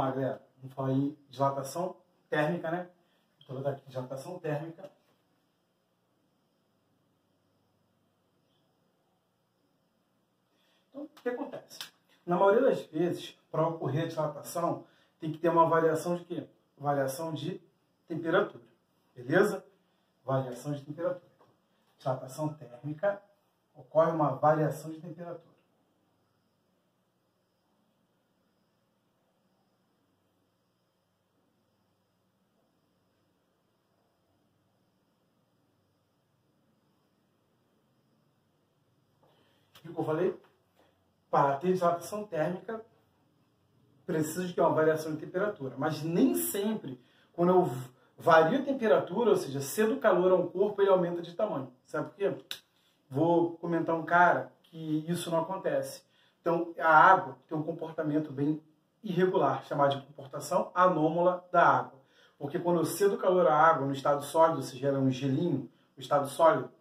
lá, galera. Vamos falar em dilatação térmica, né? Então, vou dar aqui dilatação térmica. Então, o que acontece? Na maioria das vezes, para ocorrer a dilatação, tem que ter uma variação de quê? Variação de temperatura. Beleza? Variação de temperatura. Dilatação térmica, ocorre uma variação de temperatura. O que eu falei? Para ter dilatação térmica, precisa de ter uma variação de temperatura. Mas nem sempre, quando eu vario a temperatura, ou seja, cedo o calor a um corpo, ele aumenta de tamanho. Sabe por quê? Vou comentar um cara que isso não acontece. Então, a água tem um comportamento bem irregular, chamado de comportação anômala da água. Porque quando eu cedo o calor à água no estado sólido, ou seja, ela é um gelinho, no estado sólido,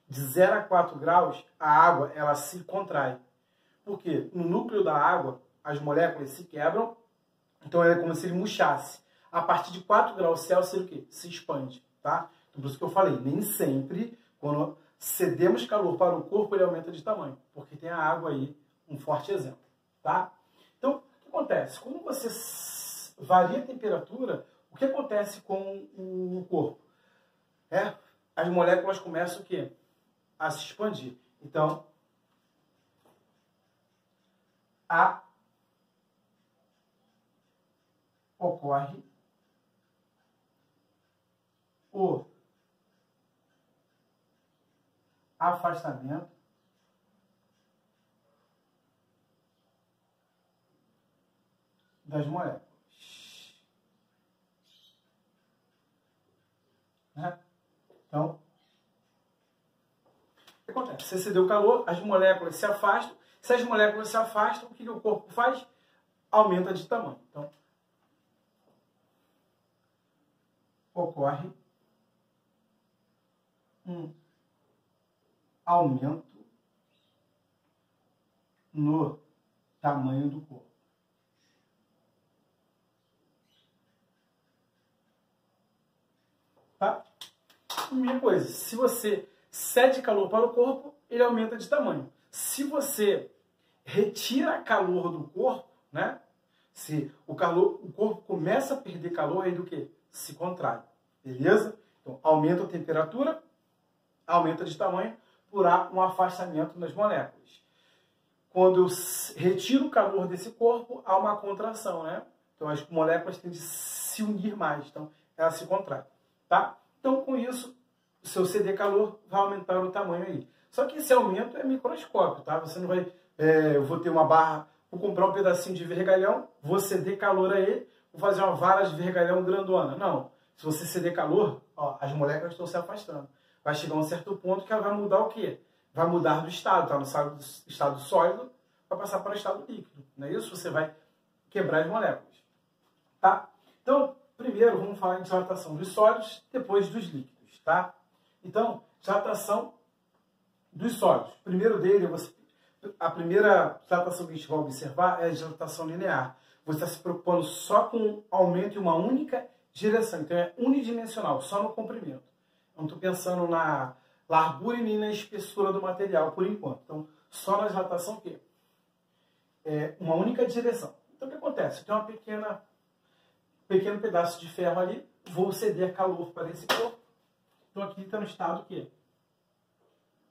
de 0 a 4 graus, a água ela se contrai. Por quê? No núcleo da água, as moléculas se quebram, então é como se ele murchasse. A partir de 4 graus Celsius, ele o quê? Se expande, tá? Então, por isso que eu falei, nem sempre, quando cedemos calor para o corpo, ele aumenta de tamanho, porque tem a água aí, um forte exemplo, tá? Então, o que acontece? Quando você varia a temperatura, o que acontece com o corpo? As moléculas começam o quê? A se expandir. Então, ocorre o afastamento das moléculas. Né? Então, o que acontece? Você cedeu calor, as moléculas se afastam. Se as moléculas se afastam, o que o corpo faz? Aumenta de tamanho. Então, ocorre um aumento no tamanho do corpo. Tá? Primeira coisa, se você cede calor para o corpo, ele aumenta de tamanho. Se você retira calor do corpo, né? Se o corpo começa a perder calor, aí do que? Se contrai. Beleza? Então, aumenta a temperatura, aumenta de tamanho, por um afastamento das moléculas. Quando eu retiro o calor desse corpo, há uma contração, né? Então, as moléculas tendem a se unir mais. Então, ela se contrai. Tá? Então, com isso, o seu ceder calor vai aumentar o tamanho aí. Só que esse aumento é microscópio, tá? Você não vai... eu vou ter uma barra, vou comprar um pedacinho de vergalhão, vou ceder calor a ele, vou fazer uma vara de vergalhão grandona. Não. Se você ceder calor, ó, as moléculas estão se afastando. Vai chegar a um certo ponto que ela vai mudar o quê? Vai mudar do estado, tá? No estado sólido, vai passar para o estado líquido. Não é isso? Você vai quebrar as moléculas. Tá? Então, primeiro vamos falar em dilatação dos sólidos, depois dos líquidos, tá? Então, dilatação dos sólidos. Primeiro dele, a primeira dilatação que a gente vai observar é a dilatação linear. Você está se preocupando só com aumento em uma única direção. Então, é unidimensional, só no comprimento. Não estou pensando na largura e nem na espessura do material, por enquanto. Então, só na dilatação o quê? É uma única direção. Então, o que acontece? Tem uma pequeno pedaço de ferro ali, vou ceder calor para esse corpo. Então, aqui está no estado o quê?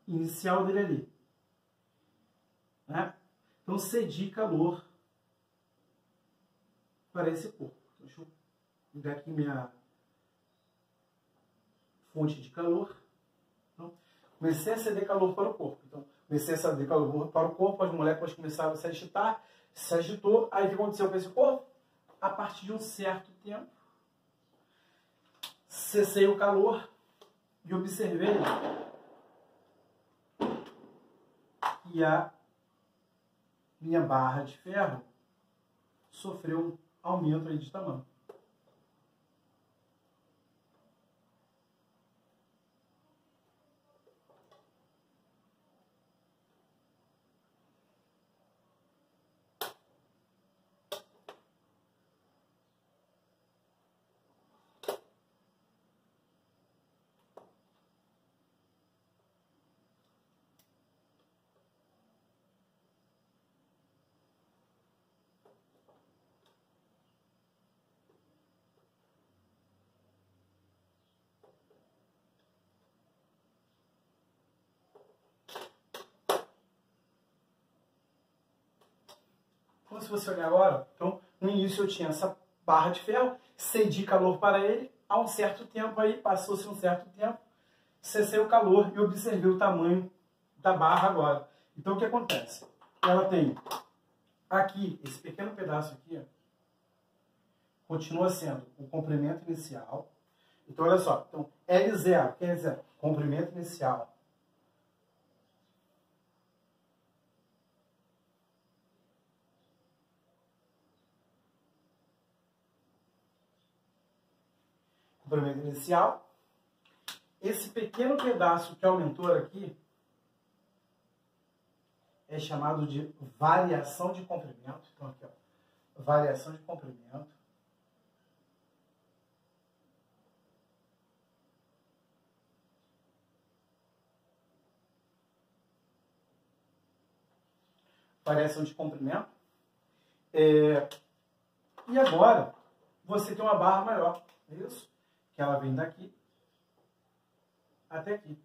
Inicial dele ali. Né? Então, cedi calor para esse corpo. Então, deixa eu ligar aqui minha fonte de calor. Então, comecei a ceder calor para o corpo. Então, comecei a ceder calor para o corpo, as moléculas começaram a se agitar, se agitou. Aí, o que aconteceu com esse corpo? A partir de um certo tempo, cessei o calor e observei que a minha barra de ferro sofreu um aumento aí de tamanho. Então, se você olhar agora, então, no início eu tinha essa barra de ferro, cedi calor para ele, há um certo tempo aí, passou-se um certo tempo, cessei o calor e observei o tamanho da barra agora. Então, o que acontece? Ela tem aqui, esse pequeno pedaço aqui, ó, continua sendo o comprimento inicial. Então, olha só. Então, L0, quer dizer, comprimento inicial. Comprimento inicial. Esse pequeno pedaço que aumentou aqui é chamado de variação de comprimento. Então, aqui, ó, variação de comprimento. Variação de comprimento. E agora, você tem uma barra maior. É isso? Que ela vem daqui até aqui.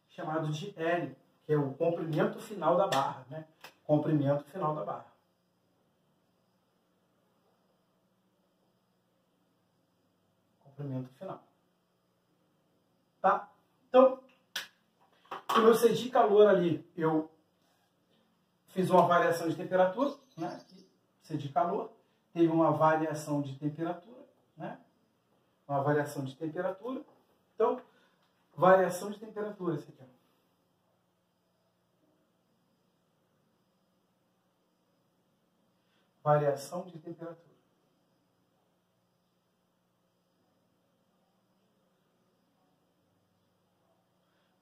Chamado de L, que é o comprimento final da barra, né? Comprimento final da barra. Comprimento final. Tá? Então, quando eu cedi calor ali, eu fiz uma variação de temperatura, né? Cedi calor, teve uma variação de temperatura, né? Uma variação de temperatura. Então, variação de temperatura, esse aqui, ó. Variação de temperatura.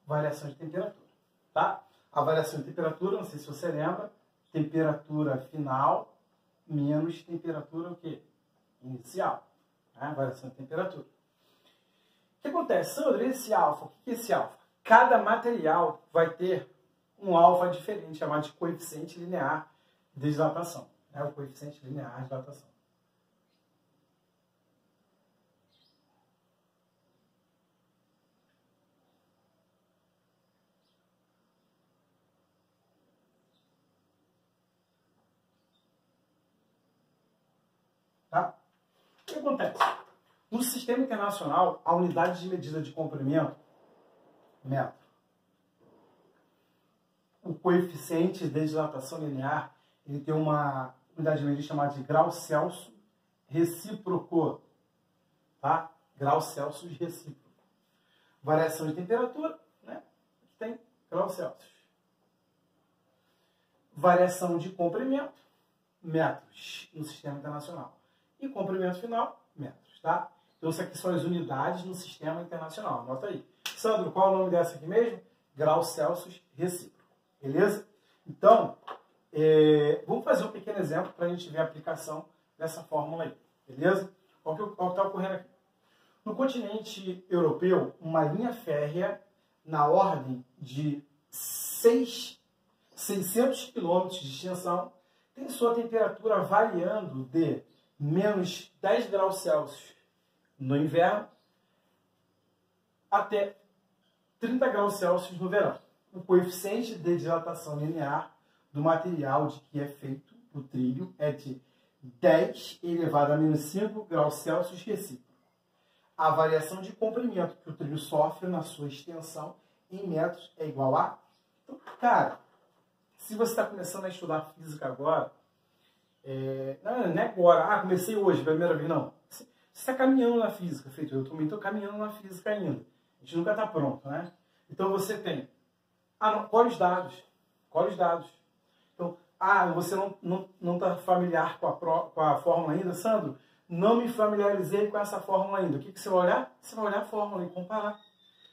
Variação de temperatura, tá? A variação de temperatura, não sei se você lembra, temperatura final menos temperatura o quê? Inicial, né? Variação de temperatura. O que acontece? Sandro, esse alfa, o que é esse alfa? Cada material vai ter um alfa diferente, chamado de coeficiente linear de dilatação. É o coeficiente linear de dilatação. Tá? O que acontece? No sistema internacional, a unidade de medida de comprimento, metro. O coeficiente de dilatação linear, ele tem uma unidade de medida chamada de grau Celsius recíproco. Tá? Grau Celsius recíproco. Variação de temperatura, né? Aqui tem grau Celsius. Variação de comprimento, metros, no sistema internacional. E comprimento final, metros, tá? Então, isso aqui são as unidades no sistema internacional. Anota aí. Sandro, qual é o nome dessa aqui mesmo? Grau Celsius recíproco. Beleza? Então, vamos fazer um pequeno exemplo para a gente ver a aplicação dessa fórmula aí. Beleza? Olha o que está ocorrendo aqui. No continente europeu, uma linha férrea na ordem de 600 km de extensão tem sua temperatura variando de menos 10 graus Celsius no inverno até 30 graus Celsius no verão. O coeficiente de dilatação linear do material de que é feito o trilho é de 10 elevado a menos 5 graus Celsius recíproco. A variação de comprimento que o trilho sofre na sua extensão em metros é igual a... Então, cara, se você está começando a estudar física agora, não é agora, comecei hoje, primeira vez, não. Você está caminhando na física, feito eu também estou caminhando na física ainda. A gente nunca está pronto, né? Então você tem, colhe os dados. Então, você não está familiar com a fórmula ainda, Sandro? Não me familiarizei com essa fórmula ainda. O que você vai olhar? Você vai olhar a fórmula e comparar.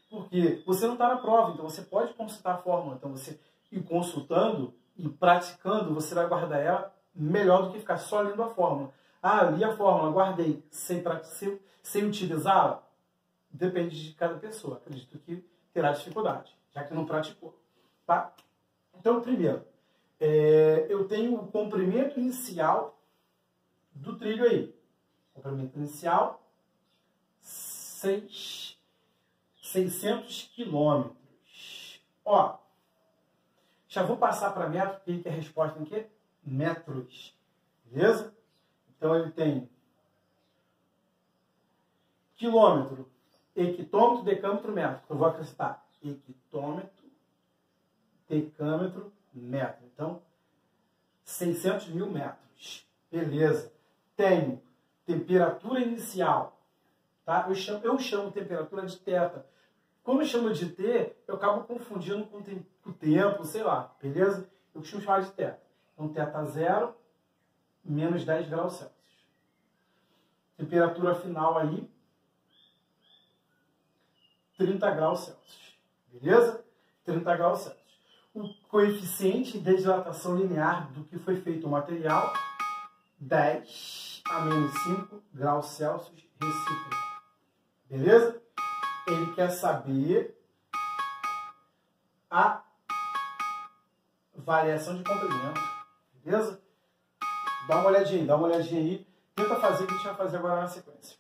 Porque você não está na prova, então você pode consultar a fórmula. Então você ir consultando e praticando, você vai guardar ela melhor do que ficar só lendo a fórmula. Li a fórmula, guardei, sem utilizá-la? Depende de cada pessoa. Acredito que terá dificuldade, já que não praticou. Tá? Então, primeiro, eu tenho o comprimento inicial do trilho aí. Comprimento inicial, 600 quilômetros. Já vou passar para metro, porque a resposta em quê? Metros. beleza? Então ele tem quilômetro, hectômetro, decâmetro, metro. Eu vou acrescentar hectômetro, decâmetro, metro. Então, 600 mil metros. Beleza. Tenho temperatura inicial. Tá? Eu chamo temperatura de θ. Quando eu chamo de T, eu acabo confundindo com o tempo, sei lá. Beleza? Eu costumo chamar de θ. Então, θ0, menos 10 graus Celsius. Temperatura final aí, 30 graus Celsius. Beleza? 30 graus Celsius. O coeficiente de dilatação linear do que foi feito o material, 10 a menos 5 graus Celsius recíproco. Beleza? Ele quer saber a variação de comprimento. Beleza? Dá uma olhadinha aí. Tenta fazer o que a gente vai fazer agora na sequência.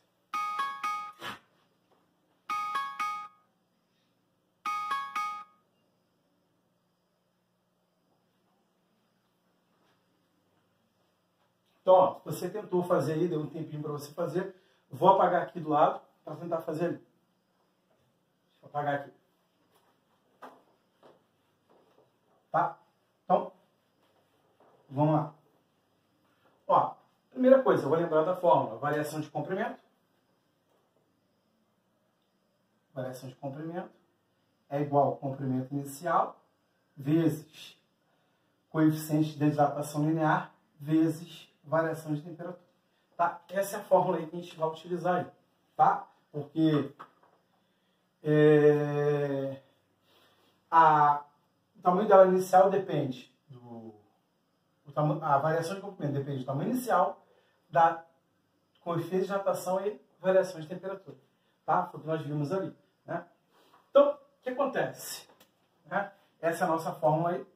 Então, ó, você tentou fazer aí, deu um tempinho para você fazer. Vou apagar aqui do lado para tentar fazer ali. Deixa eu apagar aqui. Tá? Então, vamos lá. Ó, primeira coisa, eu vou lembrar da fórmula. Variação de comprimento. Variação de comprimento é igual ao comprimento inicial vezes coeficiente de dilatação linear vezes variação de temperatura. Tá? Essa é a fórmula aí que a gente vai utilizar aí. Tá? Porque o tamanho dela inicial depende a variação de comprimento depende do tamanho inicial, da coeficiente de dilatação e variação de temperatura. Tá? Foi o que nós vimos ali. Né? Então, o que acontece? Né? Essa é a nossa fórmula aí.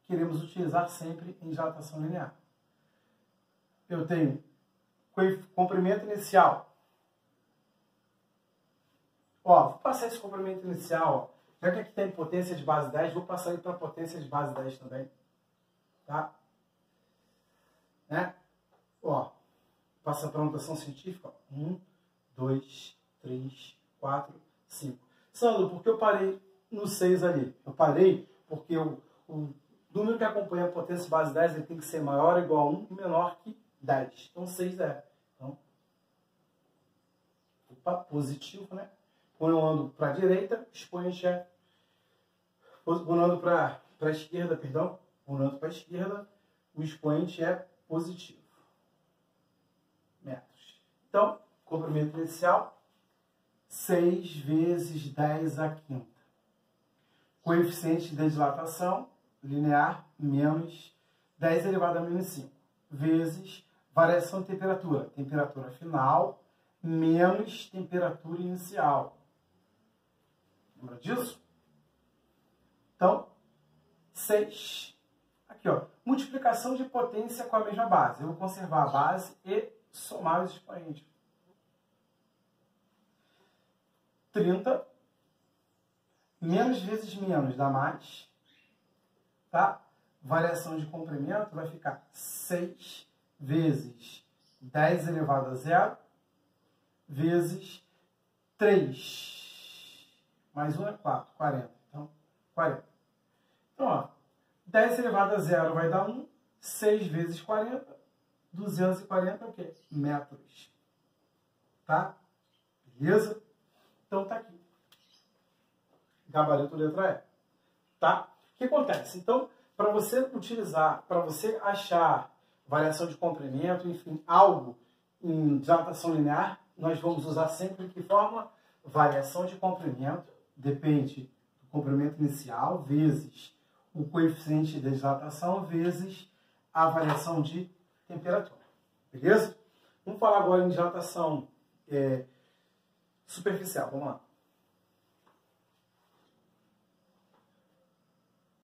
Queremos utilizar sempre em dilatação linear. Eu tenho comprimento inicial. Ó, vou passar esse comprimento inicial. Ó. Já que aqui tem potência de base 10, vou passar ele para potência de base 10 também. Tá? Né? Ó, passa para a notação científica. 1, 2, 3, 4, 5. Sandro, por que eu parei no 6 ali? Eu parei porque o número que acompanha a potência de base 10 ele tem que ser maior ou igual a 1 e menor que 10. Então, 6 é. Então, opa, positivo, né? Quando eu ando para a direita, o expoente é... Quando eu ando para a esquerda, perdão. Quando eu ando para a esquerda, o expoente é positivo. Metros. Então, comprimento inicial, 6 vezes 10 à quinta. Coeficiente de dilatação linear, menos 10 elevado a menos 5, vezes variação de temperatura. Temperatura final, menos temperatura inicial. Lembra disso? Então, 6. Aqui, ó. Multiplicação de potência com a mesma base. Eu vou conservar a base e somar os expoentes. 30. Menos vezes menos dá mais. Tá? Variação de comprimento vai ficar 6 vezes 10 elevado a 0 vezes 3. Mais 1 é 4, 40. Então, 40. Então, ó, 10 elevado a 0 vai dar 1. 6 vezes 40, 240 é o quê? Metros. Tá? Beleza? Então, tá aqui. Gabarito letra E. Tá? O que acontece? Então, para você utilizar, para você achar variação de comprimento, enfim, algo em dilatação linear, nós vamos usar sempre que fórmula? Variação de comprimento depende do comprimento inicial vezes o coeficiente de dilatação vezes a variação de temperatura. Beleza? Vamos falar agora em dilatação superficial. Vamos lá.